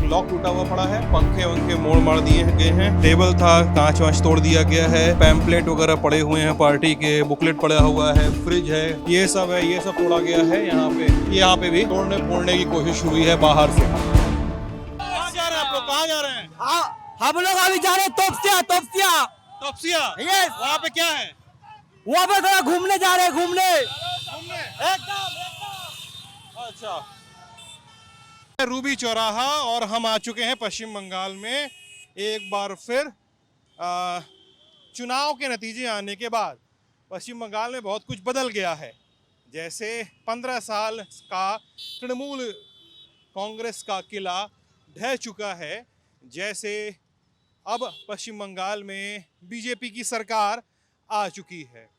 Lock टूटा हुआ पड़ा है, पंखे वंखे मोड़ मार दिए गए हैं, टेबल था कांच वांच तोड़ दिया गया है, पैम्पलेट वगैरह पड़े हुए हैं, पार्टी के बुकलेट पड़ा हुआ है, फ्रिज है, ये सब तोड़ा गया है। यहाँ पे भी तोड़ने फोड़ने की कोशिश हुई है बाहर से। कहाँ जा रहे हैं आप लोग? कहाँ जा रहे हैं? हम लोग अभी जा रहे हैं तोपसिया। तोपसिया? यस। वहाँ पे क्या है? वहाँ पे थोड़ा घूमने जा रहे हैं, घूमने। अच्छा, रूबी चौराहा और हम आ चुके हैं पश्चिम बंगाल में। एक बार फिर चुनाव के नतीजे आने के बाद पश्चिम बंगाल में बहुत कुछ बदल गया है। जैसे 15 साल का तृणमूल कांग्रेस का किला ढह चुका है, जैसे अब पश्चिम बंगाल में बीजेपी की सरकार आ चुकी है।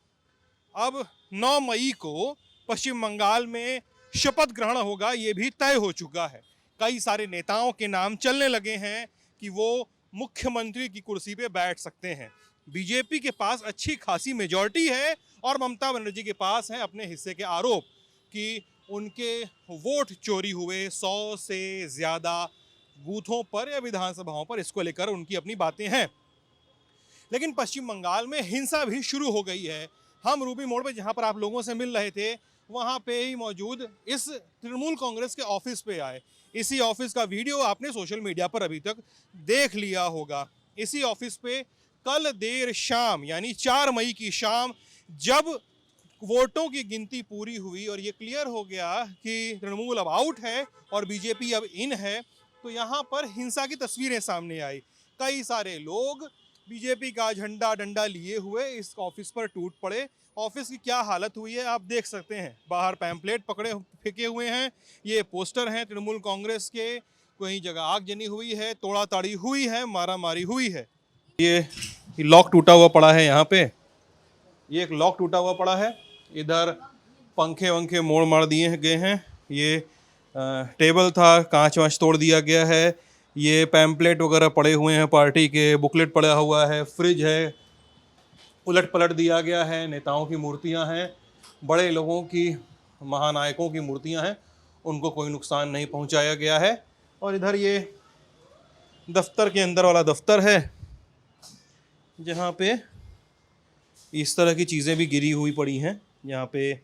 अब 9 मई को पश्चिम बंगाल में शपथ ग्रहण होगा, ये भी तय हो चुका है। कई सारे नेताओं के नाम चलने लगे हैं कि वो मुख्यमंत्री की कुर्सी पे बैठ सकते हैं। बीजेपी के पास अच्छी खासी मेजॉरिटी है और ममता बनर्जी के पास है अपने हिस्से के आरोप कि उनके वोट चोरी हुए 100 से ज़्यादा बूथों पर या विधानसभाओं पर। इसको लेकर उनकी अपनी बातें हैं। लेकिन पश्चिम बंगाल में हिंसा भी शुरू हो गई है। हम रूबी मोड़ पे जहाँ पर आप लोगों से मिल रहे थे, वहाँ पे ही मौजूद इस तृणमूल कांग्रेस के ऑफिस पे आए। इसी ऑफिस का वीडियो आपने सोशल मीडिया पर अभी तक देख लिया होगा। इसी ऑफिस पे कल देर शाम यानी 4 मई की शाम जब वोटों की गिनती पूरी हुई और ये क्लियर हो गया कि तृणमूल अब आउट है और बीजेपी अब इन है, तो यहाँ पर हिंसा की तस्वीरें सामने आई। कई सारे लोग बीजेपी का झंडा डंडा लिए हुए इस ऑफिस पर टूट पड़े। ऑफिस की क्या हालत हुई है आप देख सकते हैं। बाहर पैम्पलेट पकड़े फेंके हुए हैं, ये पोस्टर हैं तृणमूल कांग्रेस के। कहीं जगह आग जनी हुई है, तोड़ा ताड़ी हुई है, मारा मारी हुई है। ये लॉक टूटा हुआ पड़ा है यहाँ पे, ये एक लॉक टूटा हुआ पड़ा है। इधर पंखे वंखे मोड़ मार दिए गए हैं। ये टेबल था कांच वांच तोड़ दिया गया है। ये पैम्पलेट वगैरह पड़े हुए हैं, पार्टी के बुकलेट पड़ा हुआ है, फ्रिज है, उलट पलट दिया गया है। नेताओं की मूर्तियां हैं, बड़े लोगों की, महानायकों की मूर्तियां हैं, उनको कोई नुकसान नहीं पहुंचाया गया है। और इधर ये दफ्तर के अंदर वाला दफ्तर है जहाँ पे इस तरह की चीज़ें भी गिरी हुई पड़ी हैं। यहाँ पे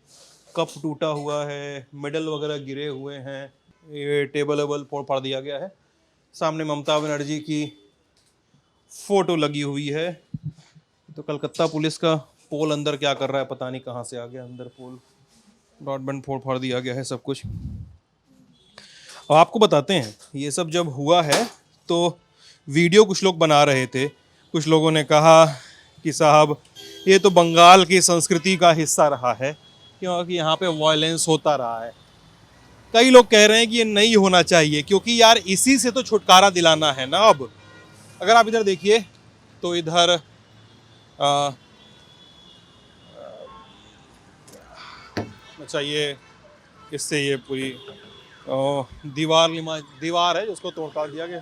कप टूटा हुआ है, मेडल वगैरह गिरे हुए हैं, ये टेबल वेबल फाड़ दिया गया है। सामने ममता बनर्जी की फ़ोटो लगी हुई है। तो कलकत्ता पुलिस का पोल अंदर क्या कर रहा है पता नहीं, कहाँ से आ गया अंदर पोल। ब्रॉडबैंड फोड़ दिया गया है सब कुछ। अब आपको बताते हैं ये सब जब हुआ है तो वीडियो कुछ लोग बना रहे थे। कुछ लोगों ने कहा कि साहब ये तो बंगाल की संस्कृति का हिस्सा रहा है क्योंकि यहाँ पे वायलेंस होता रहा है। कई लोग कह रहे हैं कि ये नहीं होना चाहिए क्योंकि यार इसी से तो छुटकारा दिलाना है ना। अब अगर आप इधर देखिए तो इधर अच्छा ये इससे ये पूरी दीवार है जिसको तोड़ दिया गया।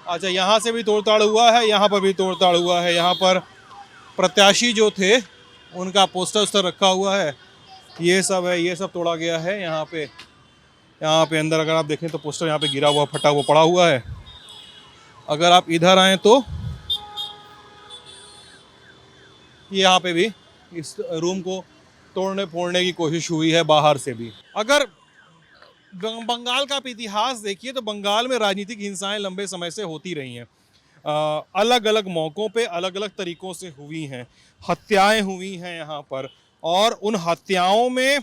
अच्छा यहाँ से भी तोड़ताड़ हुआ है, यहाँ पर भी तोड़ताड़ हुआ है। यहाँ पर प्रत्याशी जो थे उनका पोस्टर उस्टर रखा हुआ है, ये सब तोड़ा गया है। यहाँ पे अंदर अगर आप देखें तो पोस्टर यहाँ पे गिरा हुआ फटा हुआ पड़ा हुआ है। अगर आप इधर आएँ तो यहाँ पे भी इस रूम को तोड़ने फोड़ने की कोशिश हुई है बाहर से भी। अगर बंगाल का आप इतिहास देखिए तो बंगाल में राजनीतिक हिंसाएं लंबे समय से होती रही हैं। अलग अलग मौक़ों पे अलग अलग तरीक़ों से हुई हैं, हत्याएं हुई हैं यहाँ पर। और उन हत्याओं में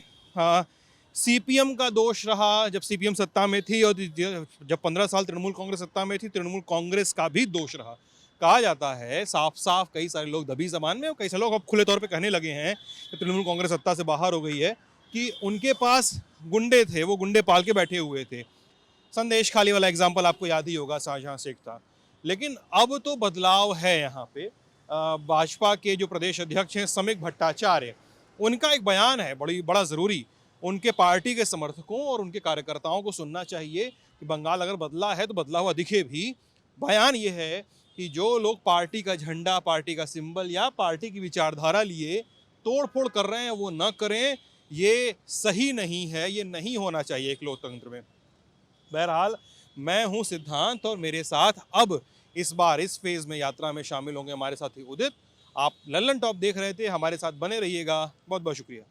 सीपीएम का दोष रहा जब सीपीएम सत्ता में थी, और जब 15 साल तृणमूल कांग्रेस सत्ता में थी तृणमूल कांग्रेस का भी दोष रहा। कहा जाता है साफ साफ, कई सारे लोग दबी जबान में, कई सारे लोग अब खुले तौर पे कहने लगे हैं कि तृणमूल कांग्रेस सत्ता से बाहर हो गई है, कि उनके पास गुंडे थे, वो गुंडे पाल के बैठे हुए थे। संदेश खाली वाला एग्जाम्पल आपको याद ही होगा, शाहजहां शेख था। लेकिन अब तो बदलाव है यहाँ पे। भाजपा के जो प्रदेश अध्यक्ष हैं समीक भट्टाचार्य, उनका एक बयान है बड़ा ज़रूरी। उनके पार्टी के समर्थकों और उनके कार्यकर्ताओं को सुनना चाहिए कि बंगाल अगर बदला है तो बदला हुआ दिखे भी। बयान ये है कि जो लोग पार्टी का झंडा, पार्टी का सिंबल या पार्टी की विचारधारा लिए तोड़ फोड़ कर रहे हैं वो न करें। ये सही नहीं है, ये नहीं होना चाहिए एक लोकतंत्र में। बहरहाल मैं हूं सिद्धांत और मेरे साथ अब इस बार इस फेज में यात्रा में शामिल होंगे हमारे साथी उदित। आप लल्लन टॉप देख रहे थे, हमारे साथ बने रहिएगा। बहुत बहुत शुक्रिया।